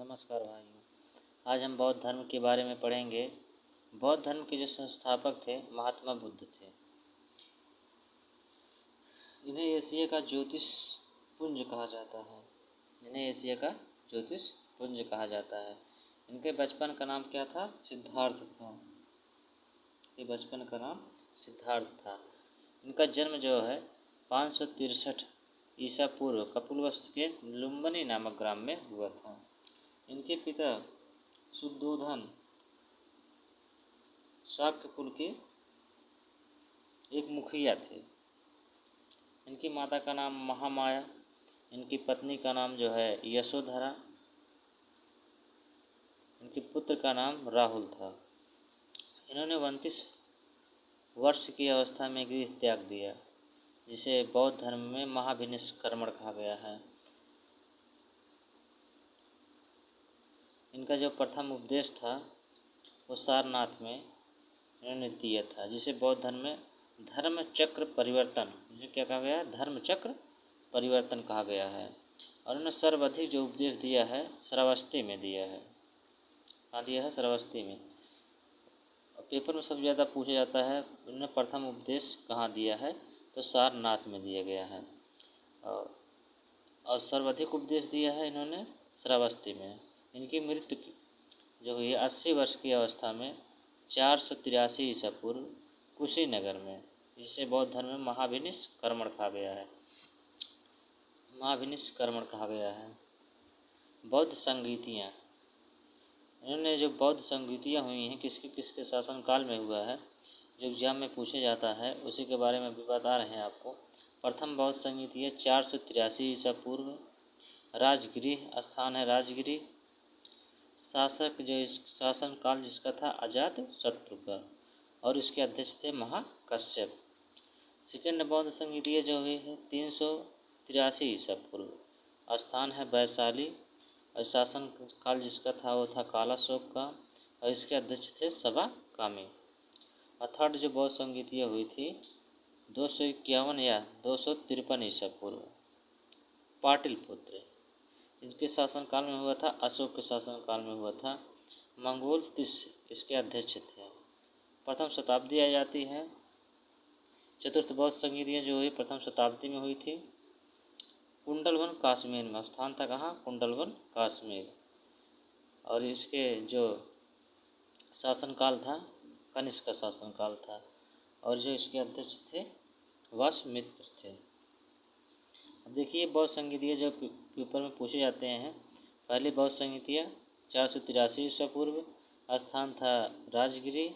नमस्कार भाइयों। आज हम बौद्ध धर्म के बारे में पढ़ेंगे। बौद्ध धर्म के जो संस्थापक थे महात्मा बुद्ध थे। इन्हें एशिया का ज्योतिष पुंज कहा जाता है। इनके बचपन का नाम क्या था? सिद्धार्थ था। इनका जन्म जो है 563 ईसा पूर्व कपिलवस्तु के लुम्बिनी नामक ग्राम में हुआ था। इनके पिता शुद्धोधन शाक्य कुल के एक मुखिया थे। इनकी माता का नाम महामाया, इनकी पत्नी का नाम जो है यशोधरा, इनके पुत्र का नाम राहुल था। इन्होंने 29 वर्ष की अवस्था में गृह त्याग दिया, जिसे बौद्ध धर्म में महाभिनिष्क्रमण कहा गया है। इनका जो प्रथम उपदेश था वो सारनाथ में इन्होंने दिया था, जिसे बौद्ध धर्म में धर्म चक्र परिवर्तन, जिसे क्या कहा गया? धर्म चक्र परिवर्तन कहा गया है। और उन्होंने सर्वाधिक जो उपदेश दिया है श्रावस्ती में दिया है। कहाँ दिया है? श्रावस्ती में। पेपर में सबसे ज़्यादा पूछा जाता है उन्होंने प्रथम उपदेश कहाँ दिया है, तो सारनाथ में दिया गया है। और सर्वाधिक उपदेश दिया है इन्होंने श्रावस्ती में। इनकी मृत्यु जो हुई 80 वर्ष की अवस्था में 483 ईसा पूर्व कुशीनगर में, जिसे बौद्ध धर्म में महाभिनिष्क्रमण कहा गया है। बौद्ध संगीतियाँ, इन्होंने जो बौद्ध संगीतियाँ हुई हैं किसके शासनकाल में हुआ है, जो एग्जाम में पूछा जाता है उसी के बारे में भी बता रहे हैं आपको। प्रथम बौद्ध संगीतियाँ 483 ईसा पूर्व, राजगृह स्थान है राजगिरी। शासक जो इस शासनकाल जिसका था अजात शत्रु का, और इसके अध्यक्ष थे महाकश्यप। सेकेंड बौद्ध संगीतियाँ जो हुई है 383 ईसा पूर्व, स्थान है वैशाली, और शासन काल जिसका था वो था कालाशोक का, और इसके अध्यक्ष थे सभा कामी। और थर्ड जो बौद्ध संगीतियाँ हुई थी 251 या 253 ईसा पूर्व, पाटलिपुत्र, इसके शासनकाल में हुआ था, अशोक के शासनकाल में हुआ था। मंगोल तिस्य इसके अध्यक्ष थे। प्रथम शताब्दी आ जाती है। चतुर्थ बौद्ध संगीतियाँ जो हुई प्रथम शताब्दी में हुई थी। कुंडलवन कश्मीर में, स्थान था कहाँ? कुंडलवन कश्मीर। और इसके जो शासनकाल था कनिष्क का शासनकाल था, और जो इसके अध्यक्ष थे वासमित्र थे। अब देखिए बौद्ध संगीतियाँ जो पेपर में पूछे जाते हैं। पहली बौद्ध संगीतियाँ 483 ईसा पूर्व, स्थान था राजगिरी,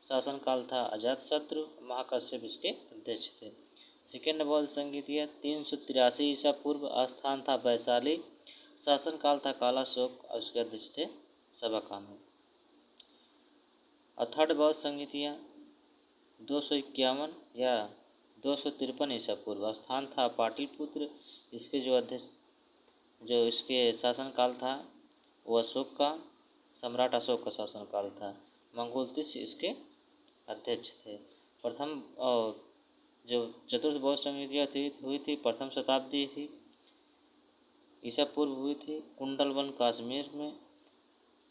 शासनकाल था अजातशत्रु, महाकश्यप इसके अध्यक्ष थे। सेकेंड बौद्ध संगीतियाँ 383 ईसा पूर्व, स्थान था वैशाली, शासनकाल था कालाशोक, और उसके अध्यक्ष थे सभाकामी। और थर्ड बौद्ध संगीतियाँ 251 या 253 ईसा पूर्व, स्थान था पाटलिपुत्र, इसके जो अध्यक्ष जो इसके शासनकाल था वो अशोक का, सम्राट अशोक का शासनकाल था। मंगोल तिस्य इसके अध्यक्ष थे। प्रथम और जो चतुर्थ बौद्ध संगीतियाँ हुई थी प्रथम शताब्दी थी ईसा पूर्व हुई थी कुंडलवन कश्मीर में,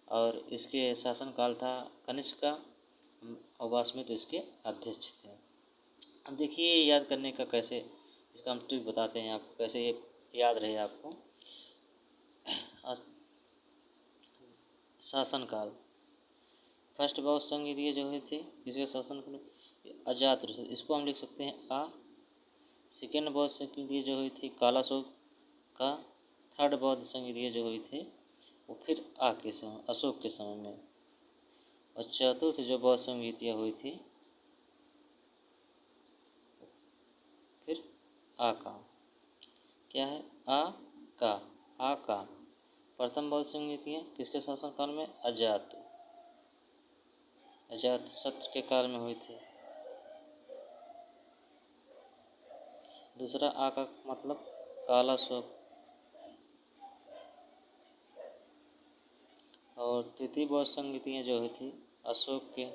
और इसके शासनकाल था कनिष्क का, और वासमित्र इसके अध्यक्ष थे। अब देखिए याद करने का कैसे, इसका हम ट्रिक बताते हैं आपको, कैसे ये याद रहे आपको। शासनकाल फर्स्ट बौद्ध संगीतियाँ जो हुई थी इसके शासनकाल अजात, इसको हम लिख सकते हैं आ। सेकेंड बौद्ध संगीतियाँ जो हुई थी कालाशोक का। थर्ड बौद्ध संगीतियाँ जो हुई थी वो फिर आ के समय अशोक के समय में। और चतुर्थ जो बौद्ध संगीतियाँ हुई थी फिर आ का, क्या है? आ का। प्रथम बौद्ध संगीतियाँ किसके शासनकाल में? अजात शत्रु के काल में हुई थी। दूसरा आ का मतलब कालाशोक। और तृतीय बौद्ध संगीतियाँ जो हुई थी अशोक के।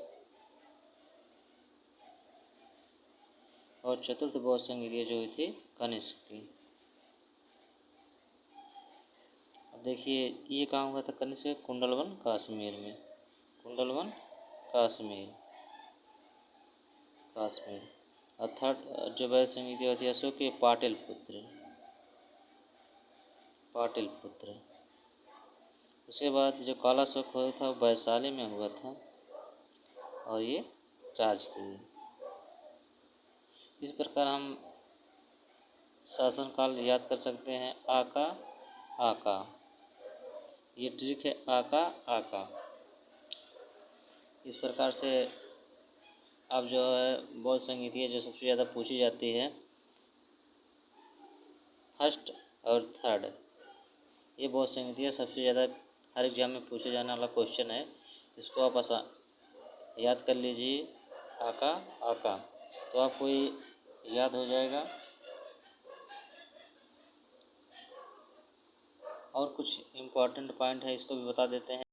और चतुर्थ बौद्ध संगीतियाँ जो हुई थी कनिष्क की। देखिए ये कहाँ हुआ था कनिष्क कुंडलवन कश्मीर में, कुंडलवन कश्मीर, कश्मीर। और थर्ड जो वैद्य संगीति होती है अशोक के पाटलिपुत्र, पाटलिपुत्र। उसके बाद जो काला अशोक हुआ था वैशाली में हुआ था और ये राजगीर। इस प्रकार हम शासनकाल याद कर सकते हैं। आका आका, ये ट्रिक है आका आका। इस प्रकार से अब जो है बौद्ध संगीतियाँ जो सबसे ज़्यादा पूछी जाती है फर्स्ट और थर्ड, ये बौद्ध संगीतियाँ सबसे ज़्यादा हर एग्जाम में पूछे जाने वाला क्वेश्चन है। इसको आप याद कर लीजिए आका आका, तो आपको ये याद हो जाएगा। और कुछ इम्पोर्टेंट पॉइंट है इसको भी बता देते हैं।